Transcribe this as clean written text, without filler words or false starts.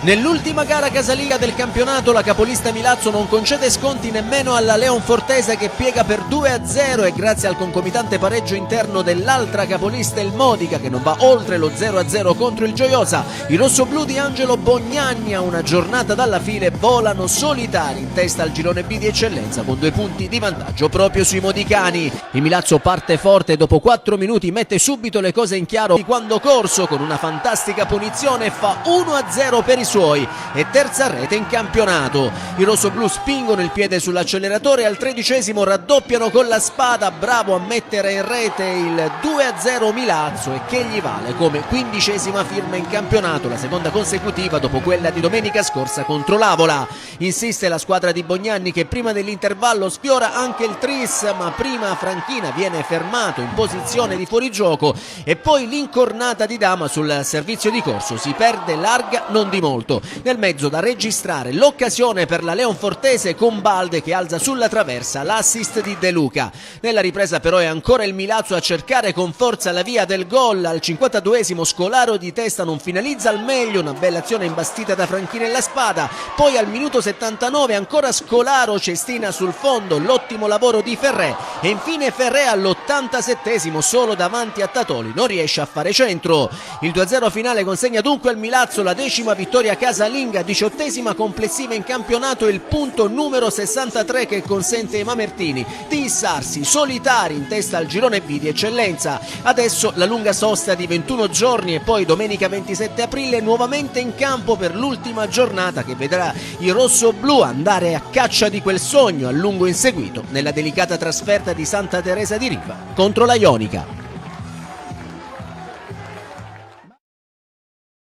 Nell'ultima gara casalinga del campionato la capolista Milazzo non concede sconti nemmeno alla Leonfortese, che piega per 2-0 e grazie al concomitante pareggio interno dell'altra capolista il Modica, che non va oltre lo 0-0 contro il Gioiosa, i rossoblù di Angelo Bognagni a una giornata dalla fine volano solitari in testa al girone B di eccellenza con 2 punti di vantaggio proprio sui modicani. Il Milazzo parte forte e dopo 4 minuti mette subito le cose in chiaro quando Corso con una fantastica punizione fa 1-0 per i suoi e terza rete in campionato. I rossoblù spingono il piede sull'acceleratore e al 13° raddoppiano con la spada, bravo a mettere in rete il 2-0 Milazzo, e che gli vale come 15ª firma in campionato, la seconda consecutiva dopo quella di domenica scorsa contro l'Avola. Insiste la squadra di Bognanni, che prima dell'intervallo sfiora anche il tris, ma prima Franchina viene fermato in posizione di fuorigioco e poi l'incornata di Dama sul servizio di Corso si perde larga non di molto. Nel mezzo da registrare l'occasione per la Leonfortese con Balde che alza sulla traversa l'assist di De Luca. Nella ripresa però è ancora il Milazzo a cercare con forza la via del gol. Al 52° Scolaro di testa non finalizza al meglio, una bella azione imbastita da Franchina e la spada. Poi al minuto 79 ancora Scolaro cestina sul fondo, l'ottimo lavoro di Ferré, e infine Ferré all'87° solo davanti a Tatoli non riesce a fare centro. Il 2-0 finale consegna dunque al Milazzo la 10ª vittoria casalinga, 18ª complessiva in campionato e il punto numero 63 che consente ai mamertini di issarsi solitari in testa al girone B di eccellenza. Adesso la lunga sosta di 21 giorni e poi domenica 27 aprile nuovamente in campo per l'ultima giornata che vedrà i rossoblù andare a caccia di quel sogno a lungo inseguito nella delicata trasferta di Santa Teresa di Riva contro la Ionica.